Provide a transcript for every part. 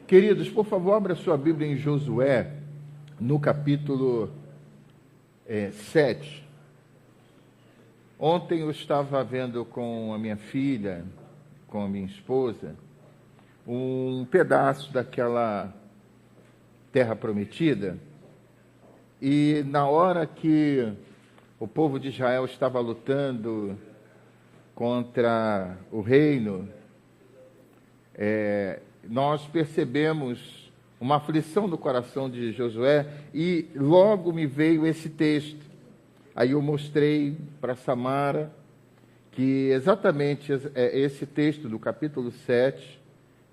Queridos, por favor, abra sua Bíblia em Josué, no capítulo 7. Ontem eu estava vendo com a minha filha, com a minha esposa, um pedaço daquela terra prometida, e na hora que o povo de Israel estava lutando contra o reino, nós percebemos uma aflição no coração de Josué e logo me veio esse texto. Aí eu mostrei para Samara que exatamente esse texto do capítulo 7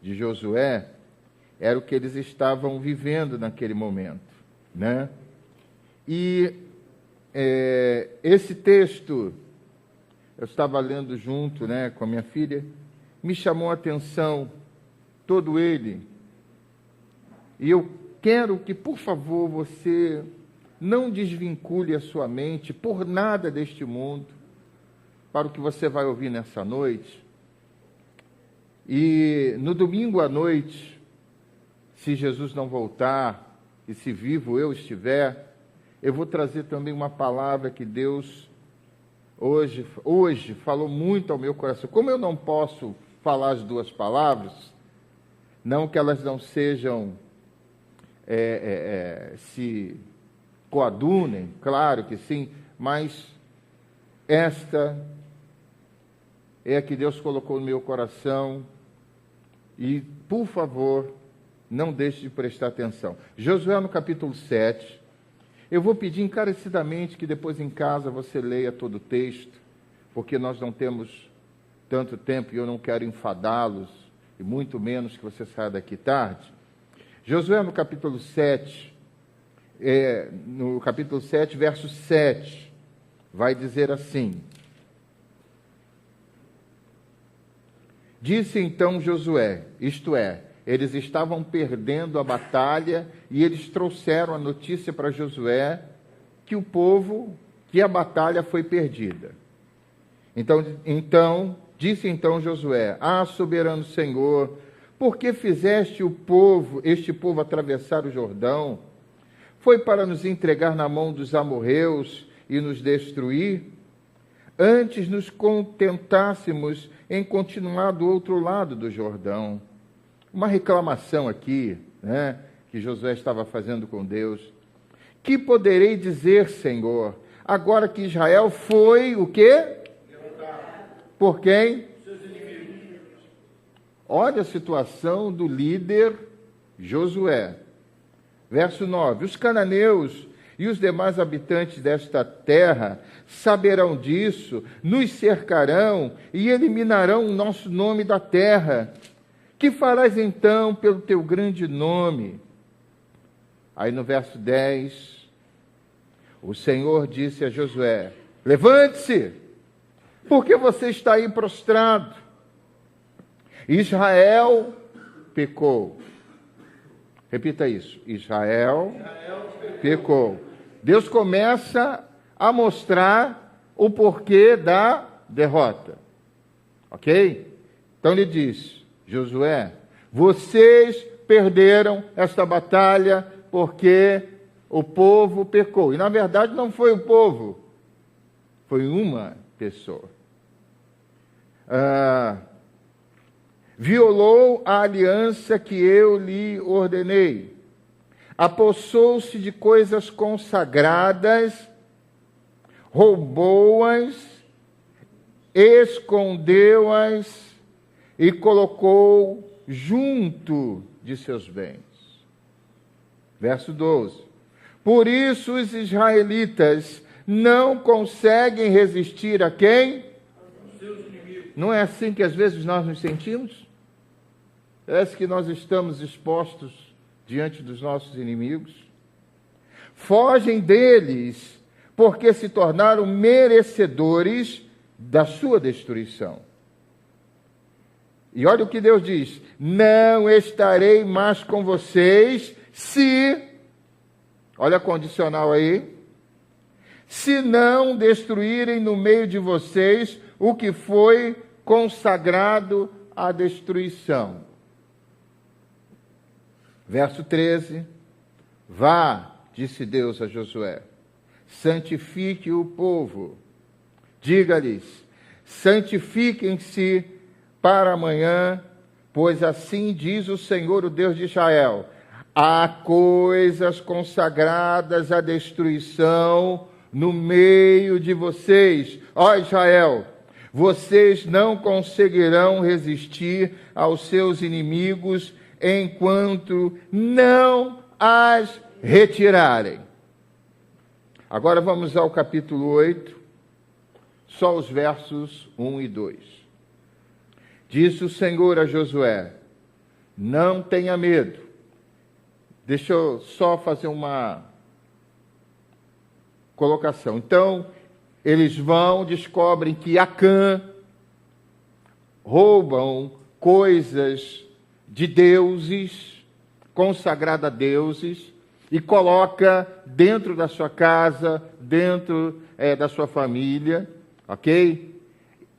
de Josué era o que eles estavam vivendo naquele momento, né? E esse texto, eu estava lendo junto, né, com a minha filha, me chamou a atenção, todo ele. E eu quero que, por favor, você não desvincule a sua mente por nada deste mundo, para o que você vai ouvir nessa noite. E no domingo à noite, se Jesus não voltar, e se vivo eu estiver, eu vou trazer também uma palavra que Deus hoje falou muito ao meu coração. Como eu não posso falar as duas palavras, não que elas não sejam, se coadunem, claro que sim, mas esta é a que Deus colocou no meu coração e, por favor, não deixe de prestar atenção. Josué no capítulo 7, eu vou pedir encarecidamente que depois em casa você leia todo o texto, porque nós não temos tanto tempo e eu não quero enfadá-los, e muito menos que você saia daqui tarde. Josué no capítulo 7, verso 7, vai dizer assim: Disse então Josué, isto é, eles estavam perdendo a batalha e eles trouxeram a notícia para Josué que a batalha foi perdida. Então disse Josué: soberano Senhor, por que fizeste este povo atravessar o Jordão? Foi para nos entregar na mão dos amorreus e nos destruir? Antes nos contentássemos em continuar do outro lado do Jordão. Uma reclamação aqui, né, que Josué estava fazendo com Deus. Que poderei dizer, Senhor, agora que Israel foi o quê? Por quem? Seus inimigos. Olha a situação do líder Josué. Verso 9. Os cananeus e os demais habitantes desta terra saberão disso, nos cercarão e eliminarão o nosso nome da terra. Que farás então pelo teu grande nome? Aí no verso 10, o Senhor disse a Josué: levante-se, porque você está aí prostrado. Israel pecou. Repita isso. Israel pecou. Deus começa a mostrar o porquê da derrota. Ok? Então ele diz: Josué, vocês perderam esta batalha porque o povo pecou. E na verdade não foi o povo, foi uma pessoa. Violou a aliança que eu lhe ordenei. Apossou-se de coisas consagradas, roubou-as, escondeu-as e colocou junto de seus bens. Verso 12. Por isso os israelitas não conseguem resistir a quem? Seus inimigos. Não é assim que às vezes nós nos sentimos? Parece que nós estamos expostos diante dos nossos inimigos. Fogem deles, porque se tornaram merecedores da sua destruição. E olha o que Deus diz: não estarei mais com vocês se, olha a condicional aí, se não destruírem no meio de vocês o que foi consagrado à destruição. Verso 13, vá, disse Deus a Josué, santifique o povo, diga-lhes, santifiquem-se para amanhã, pois assim diz o Senhor, o Deus de Israel, há coisas consagradas à destruição no meio de vocês. Ó Israel, vocês não conseguirão resistir aos seus inimigos enquanto não as retirarem. Agora vamos ao capítulo 8, só os versos 1 e 2. Disse o Senhor a Josué, não tenha medo. Deixa eu só fazer uma colocação. Então, eles vão, descobrem que Acã roubam coisas de deuses, consagrada a deuses, e coloca dentro da sua casa, dentro da sua família, ok?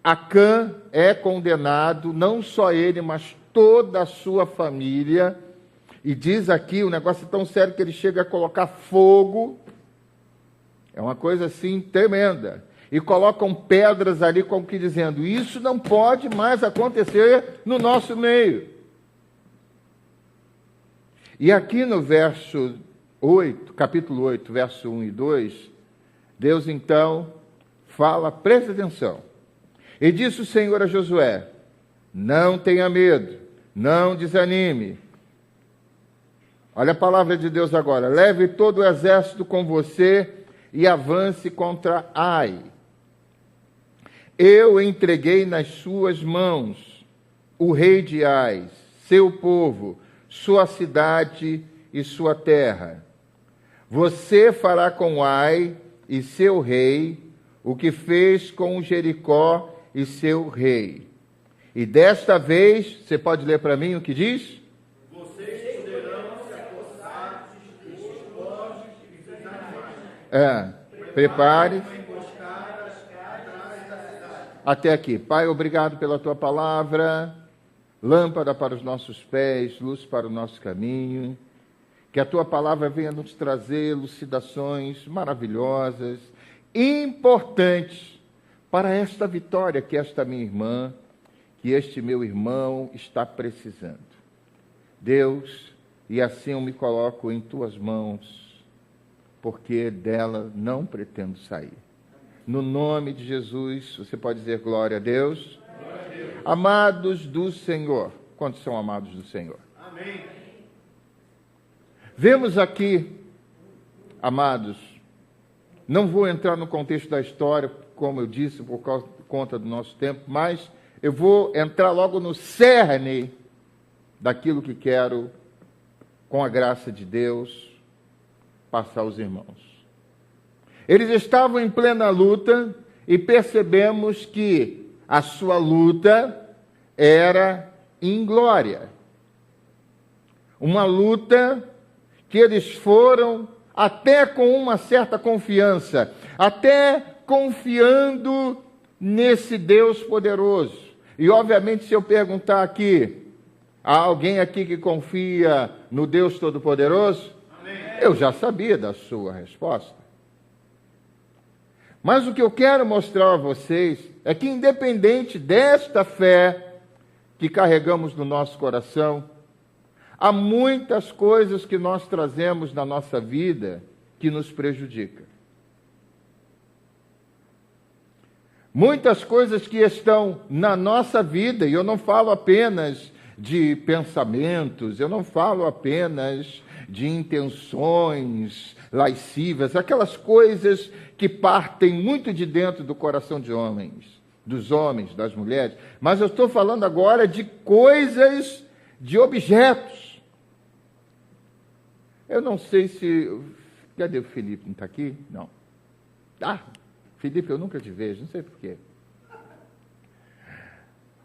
Acã é condenado, não só ele, mas toda a sua família, e diz aqui, o negócio é tão sério que ele chega a colocar fogo, é uma coisa assim tremenda, e colocam pedras ali como que dizendo, isso não pode mais acontecer no nosso meio. E aqui no verso 8, capítulo 8, verso 1 e 2, Deus então fala, presta atenção. E disse o Senhor a Josué, não tenha medo, não desanime. Olha a palavra de Deus agora. Leve todo o exército com você e avance contra Ai. Eu entreguei nas suas mãos o rei de Ai, seu povo, sua cidade e sua terra. Você fará com Ai e seu rei o que fez com Jericó e seu rei. E desta vez, você pode ler para mim o que diz? Vocês poderão se apossar dos despojos e dos animais. Prepare. Até aqui. Pai, obrigado pela tua palavra. Lâmpada para os nossos pés, luz para o nosso caminho. Que a tua palavra venha nos trazer elucidações maravilhosas, importantes para esta vitória que esta minha irmã, que este meu irmão está precisando. Deus, e assim eu me coloco em tuas mãos, porque dela não pretendo sair. No nome de Jesus, você pode dizer glória a Deus. Glória a Deus. Amados do Senhor. Quantos são amados do Senhor? Amém. Vemos aqui, amados, não vou entrar no contexto da história, como eu disse, por conta do nosso tempo, mas eu vou entrar logo no cerne daquilo que quero, com a graça de Deus, passar aos irmãos. Eles estavam em plena luta e percebemos que a sua luta era inglória. Uma luta que eles foram até com uma certa confiança, até confiando nesse Deus poderoso. E, obviamente, se eu perguntar aqui, há alguém aqui que confia no Deus Todo-Poderoso? Eu já sabia da sua resposta. Mas o que eu quero mostrar a vocês é que, independente desta fé que carregamos no nosso coração, há muitas coisas que nós trazemos na nossa vida que nos prejudicam. Muitas coisas que estão na nossa vida, e eu não falo apenas de pensamentos, eu não falo apenas de intenções lascivas, aquelas coisas que partem muito de dentro do coração de homens, dos homens, das mulheres, mas eu estou falando agora de coisas, de objetos. Eu não sei se... Cadê o Felipe? Não está aqui? Não. Felipe, eu nunca te vejo, não sei porquê.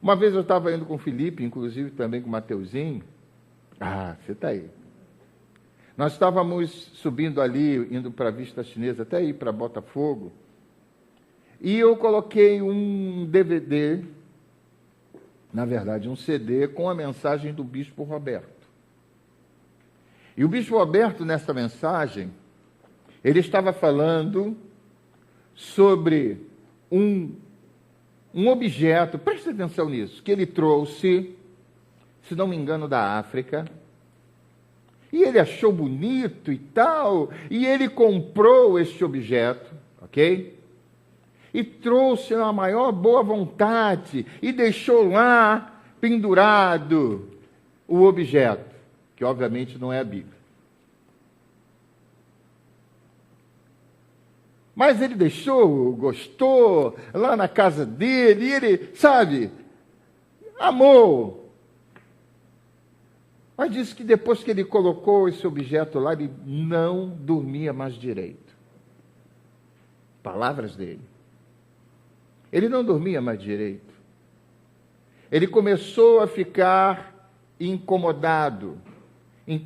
Uma vez eu estava indo com o Felipe, inclusive também com o Mateuzinho. Você está aí. Nós estávamos subindo ali, indo para a Vista Chinesa, até ir para Botafogo, e eu coloquei um DVD, na verdade um CD, com a mensagem do Bispo Roberto. E o bispo Roberto, nessa mensagem, ele estava falando sobre um objeto, preste atenção nisso, que ele trouxe, se não me engano, da África, e ele achou bonito e tal, e ele comprou este objeto, ok? E trouxe na maior boa vontade, e deixou lá pendurado o objeto, que obviamente não é a Bíblia. Mas ele deixou, gostou, lá na casa dele, e ele, sabe, amou. Mas disse que depois que ele colocou esse objeto lá, ele não dormia mais direito. Palavras dele. Ele não dormia mais direito. Ele começou a ficar incomodado. E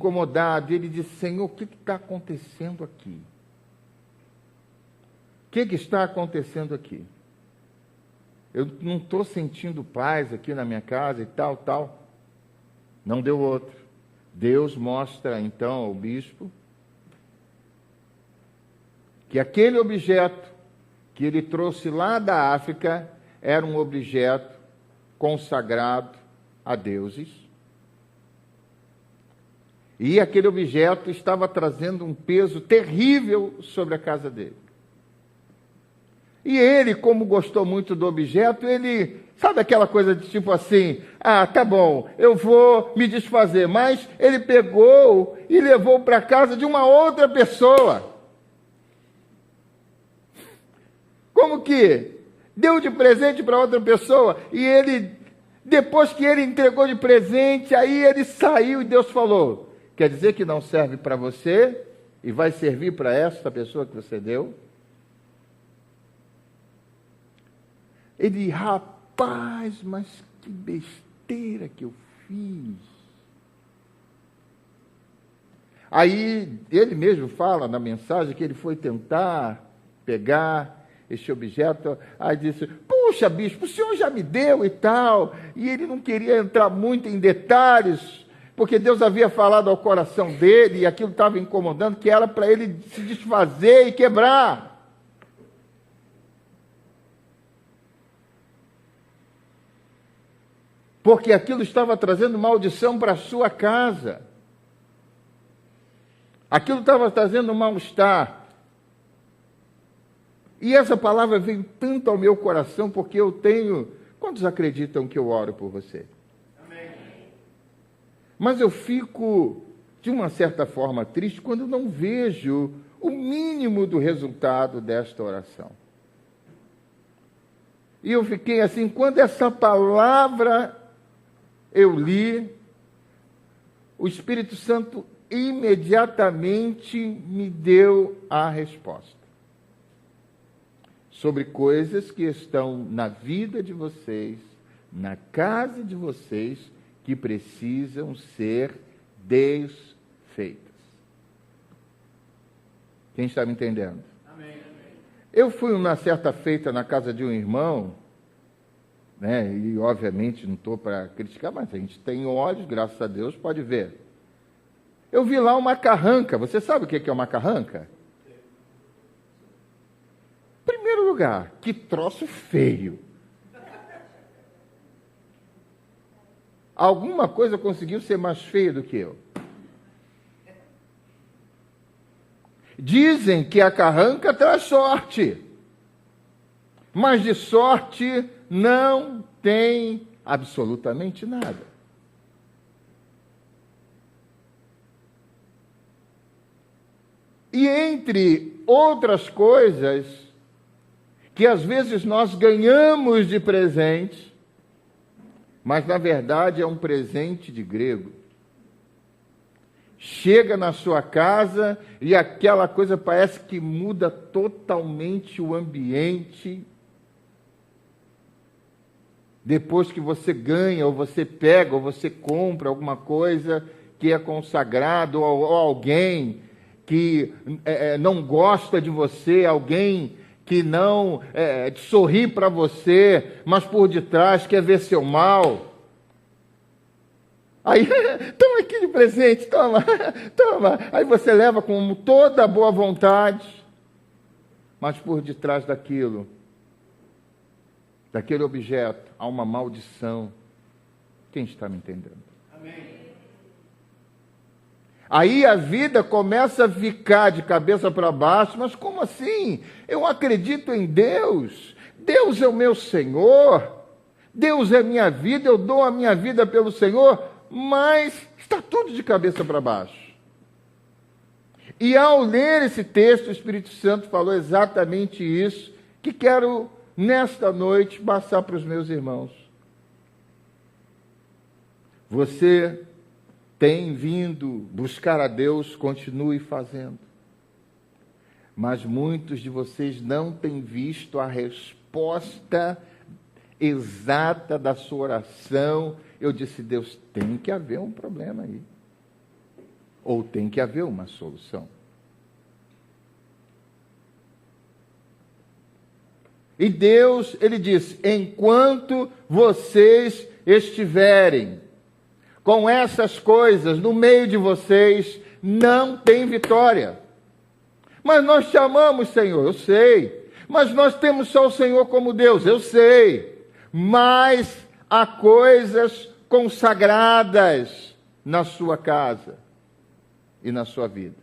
ele disse, Senhor, o que está acontecendo aqui? O que está acontecendo aqui? Eu não estou sentindo paz aqui na minha casa e tal. Não deu outro. Deus mostra então ao bispo que aquele objeto que ele trouxe lá da África era um objeto consagrado a deuses. E aquele objeto estava trazendo um peso terrível sobre a casa dele. E ele, como gostou muito do objeto, ele, sabe aquela coisa de tipo assim, tá bom, eu vou me desfazer, mas ele pegou e levou para a casa de uma outra pessoa. Como que? Deu de presente para outra pessoa, e ele, depois que ele entregou de presente, aí ele saiu e Deus falou, quer dizer que não serve para você, e vai servir para essa pessoa que você deu? Ele, rapaz, mas que besteira que eu fiz. Aí, ele mesmo fala na mensagem que ele foi tentar pegar este objeto, aí disse, puxa, bispo, o senhor já me deu e tal, e ele não queria entrar muito em detalhes, porque Deus havia falado ao coração dele, e aquilo estava incomodando, que era para ele se desfazer e quebrar. Porque aquilo estava trazendo maldição para a sua casa. Aquilo estava trazendo mal-estar. E essa palavra veio tanto ao meu coração, porque eu tenho... Quantos acreditam que eu oro por você? Amém. Mas eu fico, de uma certa forma, triste quando não vejo o mínimo do resultado desta oração. E eu fiquei assim, quando essa palavra eu li, o Espírito Santo imediatamente me deu a resposta. Sobre coisas que estão na vida de vocês, na casa de vocês, que precisam ser desfeitas. Quem está me entendendo? Amém. Eu fui uma certa feita na casa de um irmão, né, e obviamente não estou para criticar, mas a gente tem olhos, graças a Deus, pode ver. Eu vi lá uma carranca. Você sabe o que é uma carranca? Em primeiro lugar, que troço feio. Alguma coisa conseguiu ser mais feia do que eu. Dizem que a carranca traz sorte, mas de sorte não tem absolutamente nada. E entre outras coisas que às vezes nós ganhamos de presente, mas na verdade é um presente de grego. Chega na sua casa e aquela coisa parece que muda totalmente o ambiente. Depois que você ganha, ou você pega, ou você compra alguma coisa que é consagrado, ou alguém que não gosta de você, alguém que não sorri para você, mas por detrás quer ver seu mal. Aí, toma aqui de presente, toma, toma. Aí você leva com toda a boa vontade, mas por detrás daquilo, daquele objeto, há uma maldição. Quem está me entendendo? Amém. Aí a vida começa a ficar de cabeça para baixo, mas como assim? Eu acredito em Deus, Deus é o meu Senhor, Deus é minha vida, eu dou a minha vida pelo Senhor, mas está tudo de cabeça para baixo. E ao ler esse texto, o Espírito Santo falou exatamente isso, que quero, nesta noite, passar para os meus irmãos. Você tem vindo buscar a Deus, continue fazendo. Mas muitos de vocês não têm visto a resposta exata da sua oração. Eu disse, Deus, tem que haver um problema aí. Ou tem que haver uma solução. E Deus, Ele diz, enquanto vocês estiverem com essas coisas no meio de vocês, não tem vitória. Mas nós te amamos, Senhor, eu sei. Mas nós temos só o Senhor como Deus, eu sei. Mas há coisas consagradas na sua casa e na sua vida.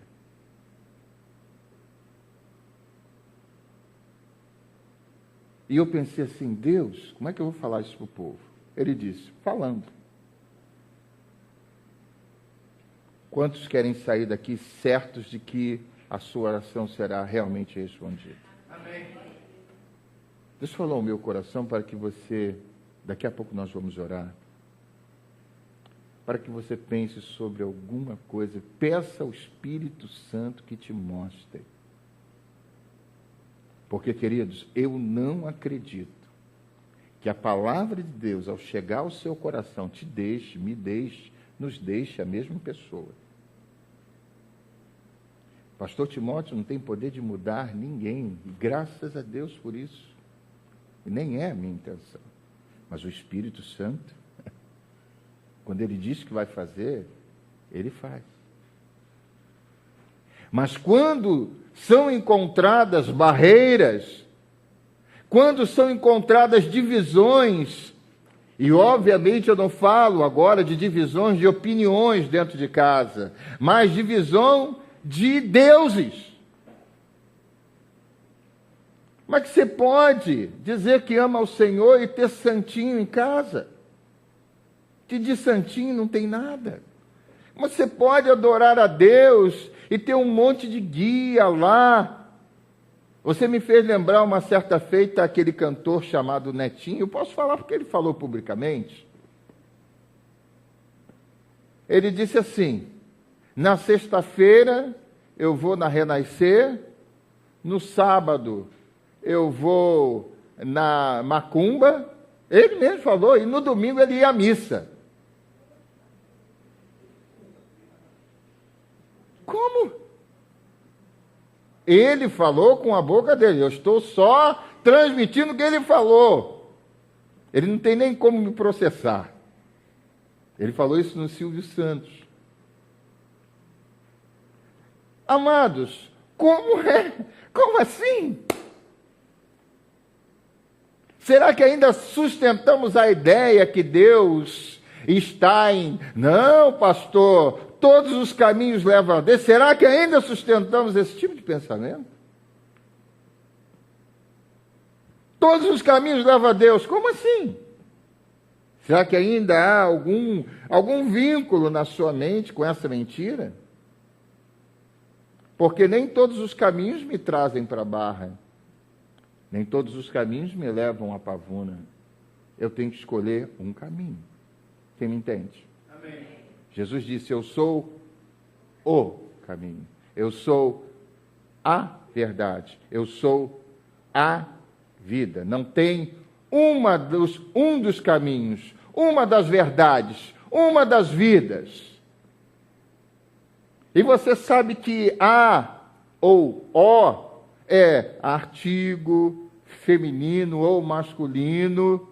E eu pensei assim, Deus, como é que eu vou falar isso para o povo? Ele disse, falando. Quantos querem sair daqui certos de que a sua oração será realmente respondida? Amém. Deus falou ao meu coração para que você, daqui a pouco nós vamos orar, para que você pense sobre alguma coisa, peça ao Espírito Santo que te mostre. Porque, queridos, eu não acredito que a palavra de Deus, ao chegar ao seu coração, te deixe, me deixe, nos deixe a mesma pessoa. Pastor Timóteo não tem poder de mudar ninguém, e graças a Deus por isso. E nem é a minha intenção. Mas o Espírito Santo, quando ele diz que vai fazer, ele faz. Mas quando são encontradas barreiras, quando são encontradas divisões, e obviamente eu não falo agora de divisões de opiniões dentro de casa, mas divisão de deuses. Mas que você pode dizer que ama o Senhor e ter santinho em casa? Que de santinho não tem nada. Mas você pode adorar a Deus e ter um monte de guia lá. Você me fez lembrar uma certa feita aquele cantor chamado Netinho. Eu posso falar porque ele falou publicamente. Ele disse assim, na sexta-feira eu vou na Renascer, no sábado eu vou na Macumba, ele mesmo falou, e no domingo ele ia à missa. Como? Ele falou com a boca dele, eu estou só transmitindo o que ele falou. Ele não tem nem como me processar. Ele falou isso no Silvio Santos. Amados, como é? Como assim? Será que ainda sustentamos a ideia que Deus está em... Não, pastor, todos os caminhos levam a Deus. Será que ainda sustentamos esse tipo de pensamento? Todos os caminhos levam a Deus. Como assim? Será que ainda há algum vínculo na sua mente com essa mentira? Porque nem todos os caminhos me trazem para a barra. Nem todos os caminhos me levam à pavuna. Eu tenho que escolher um caminho. Quem me entende? Amém. Jesus disse, eu sou o caminho. Eu sou a verdade. Eu sou a vida. Não tem um dos caminhos, uma das verdades, uma das vidas. E você sabe que a ou o é artigo feminino ou masculino.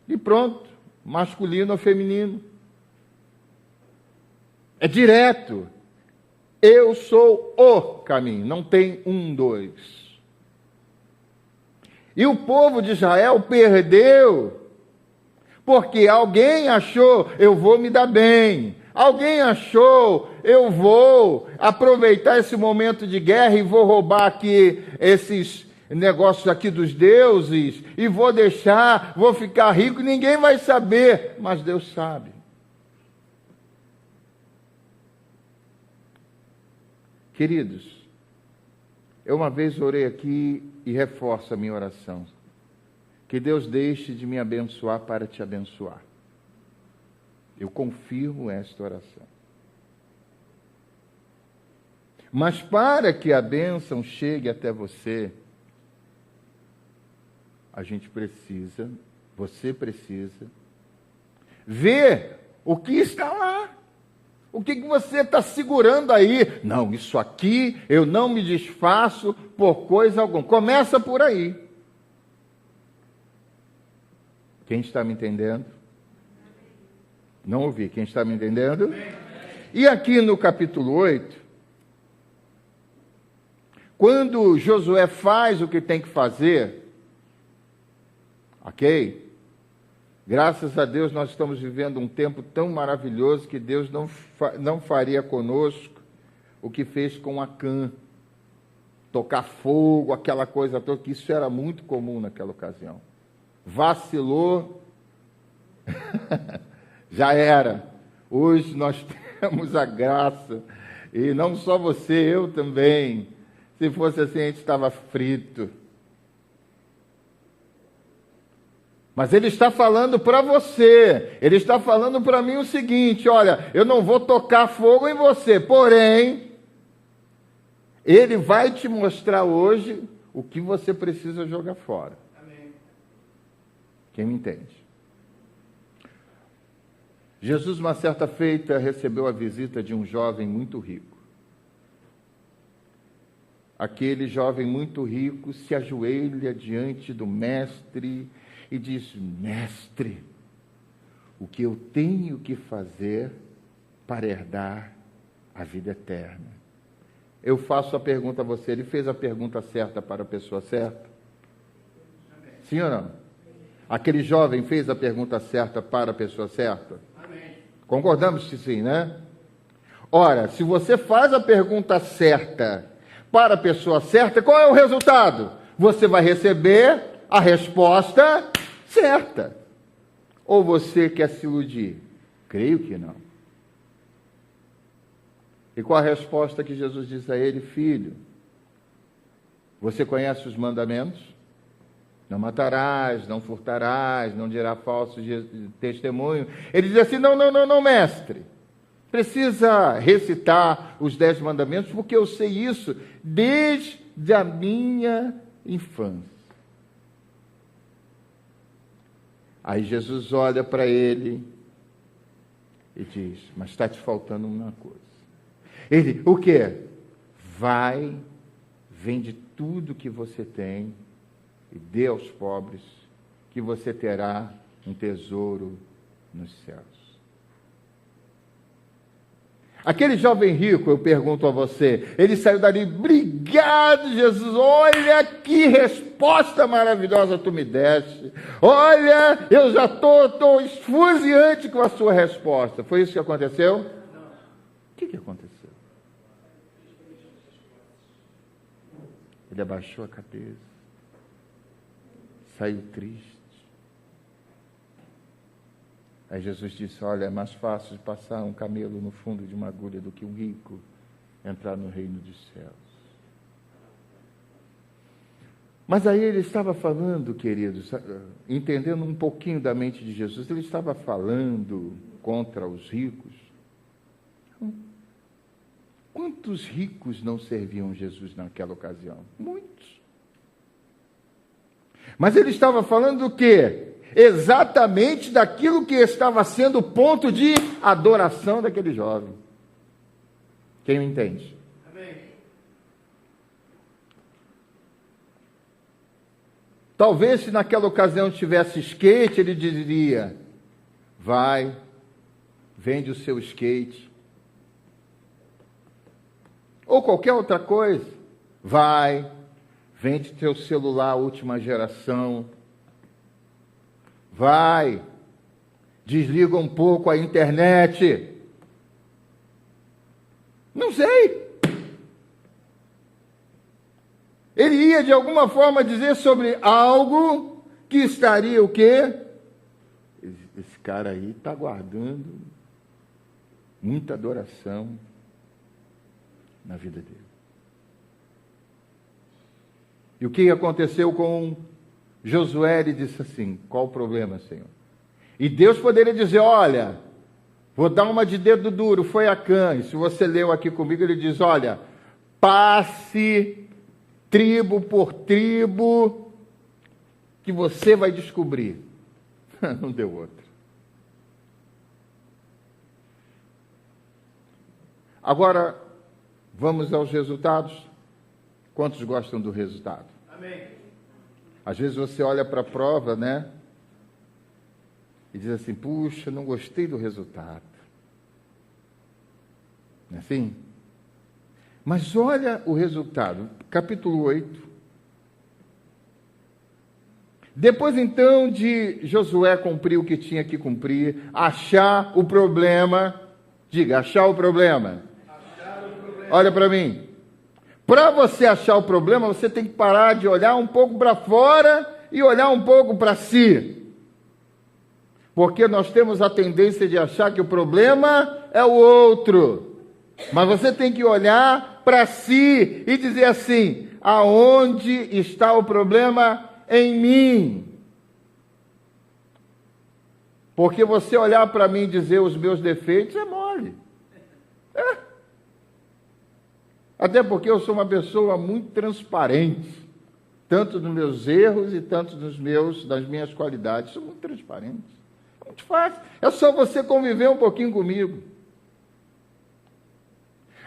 E pronto, masculino ou feminino. É direto. Eu sou o caminho, não tem um, dois. E o povo de Israel perdeu, porque alguém achou, eu vou me dar bem. Alguém achou, eu vou aproveitar esse momento de guerra e vou roubar aqui esses negócios aqui dos deuses, e vou deixar, vou ficar rico, e ninguém vai saber, mas Deus sabe. Queridos, eu uma vez orei aqui e reforço a minha oração. Que Deus deixe de me abençoar para te abençoar. Eu confirmo esta oração. Mas para que a bênção chegue até você, a gente precisa, você precisa, ver o que está lá. O que você está segurando aí? Não, isso aqui eu não me desfaço por coisa alguma. Começa por aí. Quem está me entendendo? Não ouvi. Quem está me entendendo? E aqui no capítulo 8, quando Josué faz o que tem que fazer, ok? Graças a Deus nós estamos vivendo um tempo tão maravilhoso que Deus não faria conosco o que fez com Acã. Tocar fogo, aquela coisa toda, que isso era muito comum naquela ocasião. Vacilou, já era. Hoje nós temos a graça, e não só você, eu também. Se fosse assim, a gente estava frito. Mas ele está falando para você, ele está falando para mim o seguinte: olha, eu não vou tocar fogo em você, porém, ele vai te mostrar hoje o que você precisa jogar fora. Amém. Quem me entende? Jesus, uma certa feita, recebeu a visita de um jovem muito rico. Aquele jovem muito rico se ajoelha diante do mestre e diz: mestre, o que eu tenho que fazer para herdar a vida eterna? Eu faço a pergunta a você, ele fez a pergunta certa para a pessoa certa? Sim ou não? Aquele jovem fez a pergunta certa para a pessoa certa? Amém. Concordamos que sim, né? Ora, se você faz a pergunta certa para a pessoa certa, qual é o resultado? Você vai receber a resposta certa. Ou você quer se iludir? Creio que não. E qual a resposta que Jesus diz a ele? Filho, você conhece os mandamentos? Não matarás, não furtarás, não dirá falso testemunho. Ele diz assim: não, mestre. Precisa recitar os 10 mandamentos, porque eu sei isso desde a minha infância. Aí Jesus olha para ele e diz: mas está te faltando uma coisa. Ele, o quê? Vai, vende tudo que você tem e dê aos pobres, que você terá um tesouro nos céus. Aquele jovem rico, eu pergunto a você, ele saiu dali: obrigado, Jesus, olha que resposta maravilhosa tu me deste, olha, eu já estou esfuziante com a sua resposta. Foi isso que aconteceu? Não. O que aconteceu? Ele abaixou a cabeça, saiu triste. Aí Jesus disse: olha, é mais fácil de passar um camelo no fundo de uma agulha do que um rico entrar no reino dos céus. Mas aí ele estava falando, queridos, entendendo um pouquinho da mente de Jesus, ele estava falando contra os ricos. Quantos ricos não serviam Jesus naquela ocasião? Muitos. Mas ele estava falando do quê? Exatamente daquilo que estava sendo o ponto de adoração daquele jovem. Quem me entende? Amém. Talvez se naquela ocasião tivesse skate, ele diria: vai, vende o seu skate, ou qualquer outra coisa, vai, vende teu celular última geração, vai, desliga um pouco a internet, não sei. Ele ia de alguma forma dizer sobre algo que estaria o quê? Esse cara aí está guardando muita adoração na vida dele. E o que aconteceu com Josué? Ele disse assim: qual o problema, Senhor? E Deus poderia dizer: olha, vou dar uma de dedo duro, foi Acã. E se você leu aqui comigo, ele diz: olha, passe tribo por tribo, que você vai descobrir. Não deu outra. Agora, vamos aos resultados. Quantos gostam do resultado? Amém. Às vezes você olha para a prova, né? E diz assim: puxa, não gostei do resultado. Não é assim? Mas olha o resultado, capítulo 8. Depois então de Josué cumprir o que tinha que cumprir, achar o problema, diga, achar o problema. Olha para mim. Para você achar o problema, você tem que parar de olhar um pouco para fora e olhar um pouco para si. Porque nós temos a tendência de achar que o problema é o outro. Mas você tem que olhar para si e dizer assim: aonde está o problema em mim? Porque você olhar para mim e dizer os meus defeitos é mole. Até porque eu sou uma pessoa muito transparente, tanto nos meus erros e tanto nas minhas qualidades. Sou muito transparente. É muito fácil. É só você conviver um pouquinho comigo.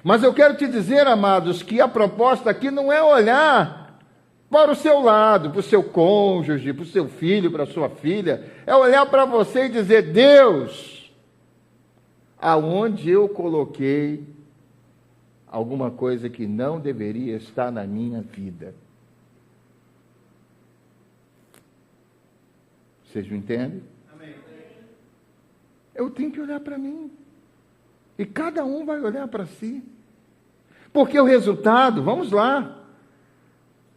Mas eu quero te dizer, amados, que a proposta aqui não é olhar para o seu lado, para o seu cônjuge, para o seu filho, para a sua filha. É olhar para você e dizer: Deus, aonde eu coloquei alguma coisa que não deveria estar na minha vida? Vocês me entendem? Amém. Eu tenho que olhar para mim. E cada um vai olhar para si. Porque o resultado, vamos lá,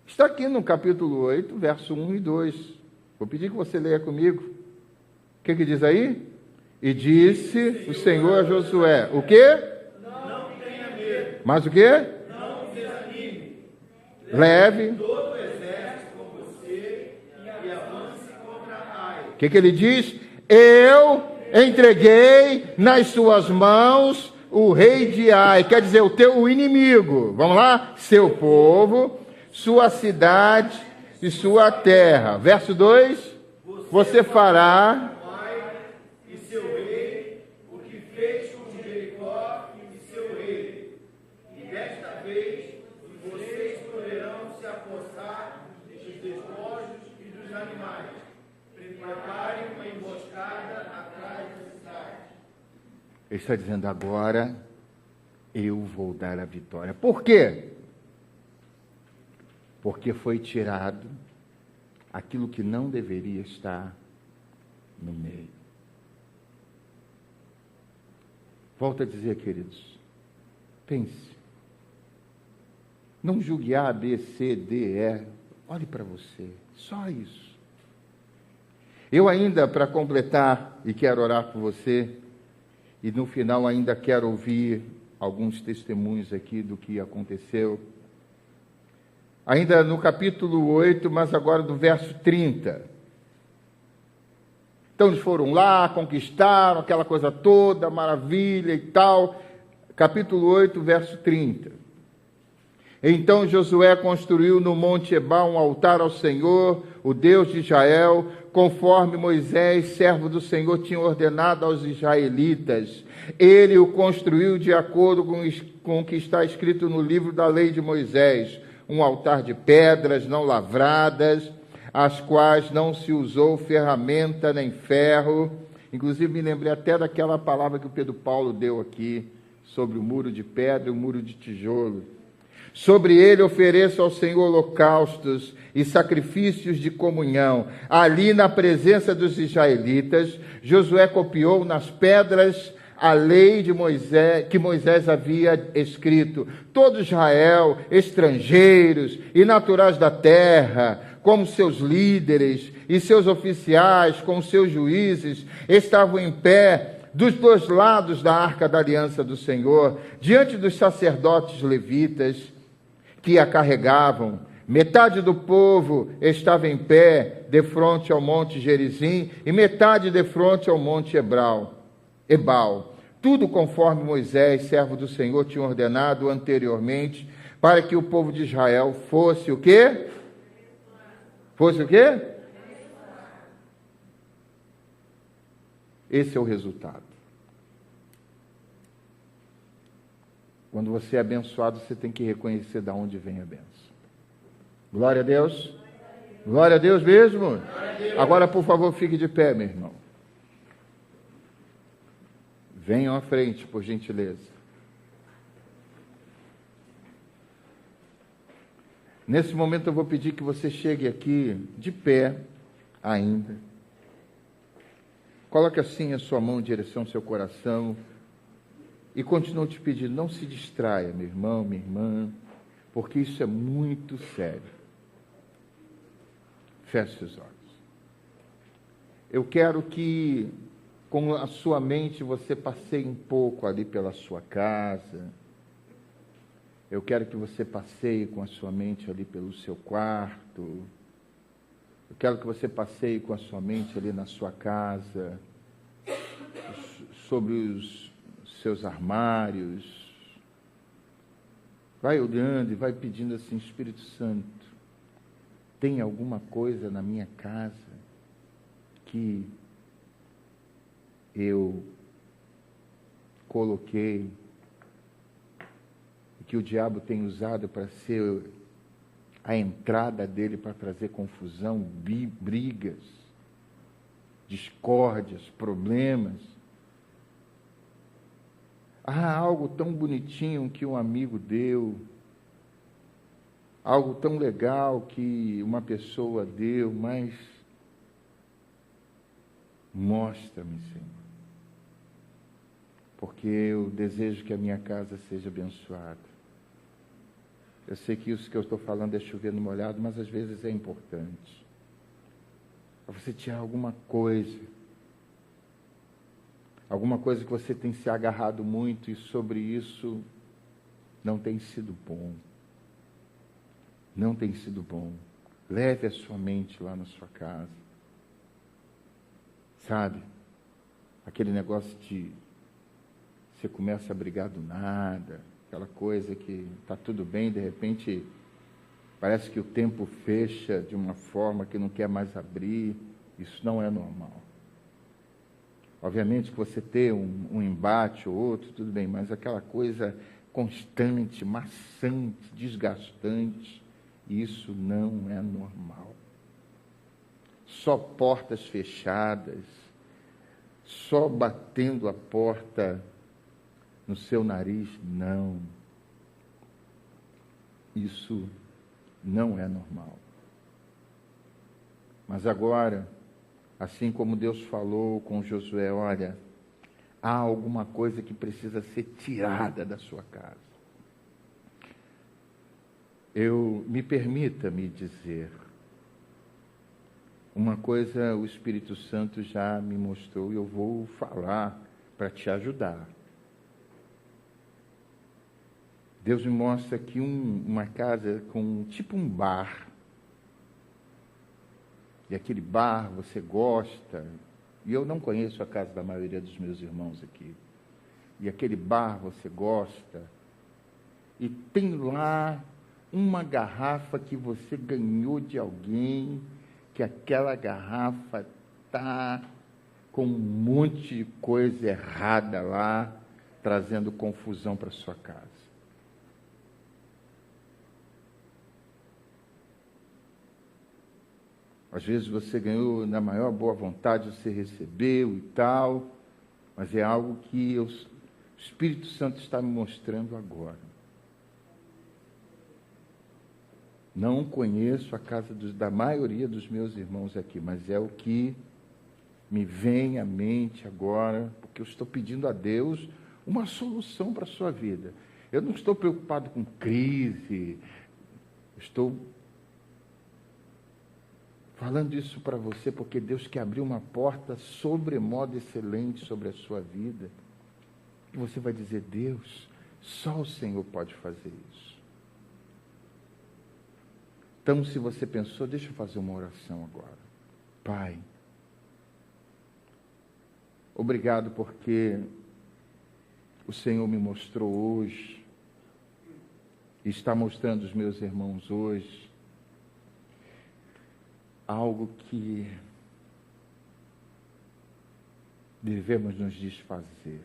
está aqui no capítulo 8, verso 1 e 2. Vou pedir que você leia comigo. O que diz aí? E disse o Senhor a Josué: o quê? Não tenha medo. Mas o quê? Não desanime. Leve todo o exército com você e avance contra Ai. O que ele diz? Eu entreguei nas suas mãos o rei de Ai, quer dizer, o inimigo. Vamos lá? Seu povo, sua cidade e sua terra. Verso 2: você fará e seu rei o que fez com Jericó e seu rei. E desta vez vocês poderão se apossar dos despojos e dos animais. Preparem uma emboscada atrás da cidade. Ele está dizendo: agora eu vou dar a vitória. Por quê? Porque foi tirado aquilo que não deveria estar no meio. Volto a dizer, queridos, pense. Não julgue A, B, C, D, E. Olhe para você. Só isso. Eu ainda, para completar, e quero orar por você, e no final ainda quero ouvir alguns testemunhos aqui do que aconteceu. Ainda no capítulo 8, mas agora do verso 30. Então eles foram lá, conquistaram aquela coisa toda, maravilha e tal. Capítulo 8, verso 30. Então Josué construiu no monte Ebal um altar ao Senhor, o Deus de Israel, conforme Moisés, servo do Senhor, tinha ordenado aos israelitas. Ele o construiu de acordo com o que está escrito no livro da lei de Moisés, um altar de pedras não lavradas, as quais não se usou ferramenta nem ferro, Inclusive, me lembrei até daquela palavra que o Pedro Paulo deu aqui, sobre o muro de pedra e o muro de tijolo. Sobre ele ofereço ao Senhor holocaustos e sacrifícios de comunhão. Ali, na presença dos israelitas, Josué copiou nas pedras a lei de Moisés, que Moisés havia escrito. Todo Israel, estrangeiros e naturais da terra, como seus líderes e seus oficiais, com seus juízes, estavam em pé dos dois lados da arca da aliança do Senhor, diante dos sacerdotes levitas que a carregavam. Metade do povo estava em pé defronte ao monte Gerizim e metade defronte ao monte Ebal. Tudo conforme Moisés, servo do Senhor, tinha ordenado anteriormente, para que o povo de Israel fosse o quê? Fosse o quê? Esse é o resultado. Quando você é abençoado, você tem que reconhecer de onde vem a bênção. Glória a Deus. Glória a Deus mesmo. Agora, por favor, fique de pé, meu irmão. Venham à frente, por gentileza. Nesse momento eu vou pedir que você chegue aqui de pé ainda. Coloque assim a sua mão em direção ao seu coração e continuo te pedindo, não se distraia, meu irmão, minha irmã, porque isso é muito sério. Feche seus olhos. Eu quero que com a sua mente você passeie um pouco ali pela sua casa. Eu quero que você passeie com a sua mente ali pelo seu quarto. Eu quero que você passeie com a sua mente ali na sua casa, sobre os seus armários. Vai olhando e vai pedindo assim, Espírito Santo, tem alguma coisa na minha casa que eu coloquei e que o diabo tem usado para ser a entrada dele para trazer confusão, brigas, discórdias, problemas. Algo tão bonitinho que um amigo deu, algo tão legal que uma pessoa deu, mas mostra-me, Senhor, porque eu desejo que a minha casa seja abençoada. Eu sei que isso que eu estou falando é chover no molhado, mas às vezes é importante. Para você tirar alguma coisa que você tem se agarrado muito e sobre isso não tem sido bom. Não tem sido bom. Leve a sua mente lá na sua casa. Sabe? Aquele negócio de você começa a brigar do nada, aquela coisa que está tudo bem, de repente parece que o tempo fecha de uma forma que não quer mais abrir. Isso não é normal. Obviamente que você ter um embate ou outro, tudo bem, mas aquela coisa constante, maçante, desgastante, isso não é normal. Só portas fechadas, só batendo a porta no seu nariz, não. Isso não é normal. Mas agora, assim como Deus falou com Josué, olha, há alguma coisa que precisa ser tirada da sua casa. Permita-me dizer, uma coisa o Espírito Santo já me mostrou e eu vou falar para te ajudar. Deus me mostra aqui uma casa com tipo um bar. E aquele bar você gosta, e eu não conheço a casa da maioria dos meus irmãos aqui, e aquele bar você gosta, e tem lá uma garrafa que você ganhou de alguém, que aquela garrafa está com um monte de coisa errada lá, trazendo confusão para a sua casa. Às vezes você ganhou na maior boa vontade, você recebeu e tal, mas é algo que o Espírito Santo está me mostrando agora. Não conheço a casa da maioria dos meus irmãos aqui, mas é o que me vem à mente agora, porque eu estou pedindo a Deus uma solução para a sua vida. Eu não estou preocupado com crise, estou falando isso para você porque Deus quer abrir uma porta sobremodo excelente sobre a sua vida. E você vai dizer: Deus, só o Senhor pode fazer isso. Então, se você pensou, deixa eu fazer uma oração agora. Pai, obrigado porque o Senhor me mostrou hoje, e está mostrando os meus irmãos hoje, algo que devemos nos desfazer.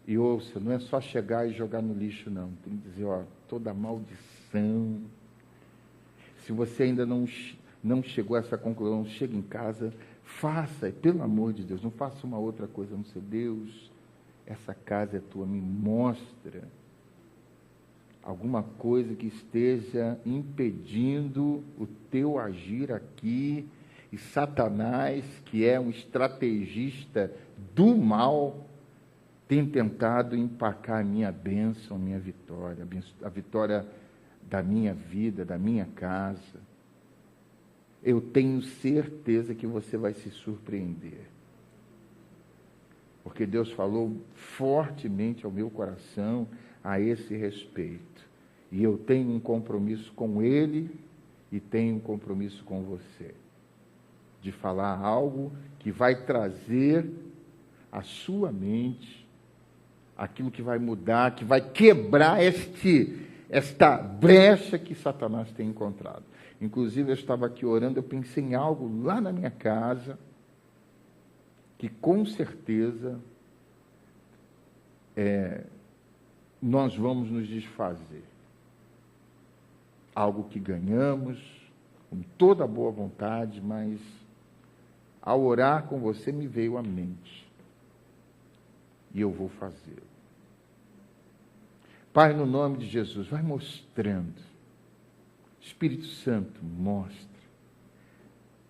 E ouça, não é só chegar e jogar no lixo, não. Tem que dizer, ó, toda maldição. Se você ainda não chegou a essa conclusão, chega em casa, faça, pelo amor de Deus, não faça uma outra coisa, não sei, Deus, essa casa é tua, me mostra alguma coisa que esteja impedindo o teu agir aqui, e Satanás, que é um estrategista do mal, tem tentado empacar a minha bênção, a minha vitória, a vitória da minha vida, da minha casa. Eu tenho certeza que você vai se surpreender. Porque Deus falou fortemente ao meu coração a esse respeito. E eu tenho um compromisso com Ele e tenho um compromisso com você. De falar algo que vai trazer à sua mente aquilo que vai mudar, que vai quebrar esta brecha que Satanás tem encontrado. Inclusive, eu estava aqui orando, eu pensei em algo lá na minha casa, que com certeza nós vamos nos desfazer. Algo que ganhamos, com toda a boa vontade, mas ao orar com você me veio à mente. E eu vou fazê-lo. Pai, no nome de Jesus, vai mostrando. Espírito Santo, mostra.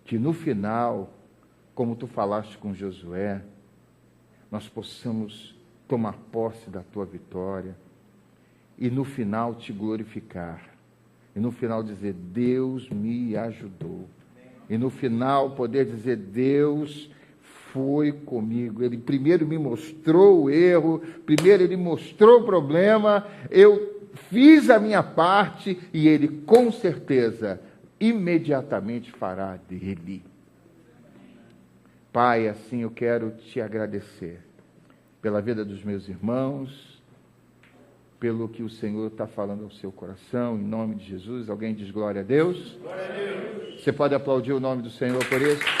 Que no final, como tu falaste com Josué, nós possamos tomar posse da tua vitória e no final te glorificar. E no final dizer, Deus me ajudou. E no final poder dizer, Deus foi comigo. Ele primeiro me mostrou o erro, primeiro ele mostrou o problema, eu fiz a minha parte e ele com certeza, imediatamente fará dele. Pai, assim eu quero te agradecer pela vida dos meus irmãos, pelo que o Senhor está falando ao seu coração, em nome de Jesus. Alguém diz glória a Deus? Glória a Deus. Você pode aplaudir o nome do Senhor por isso?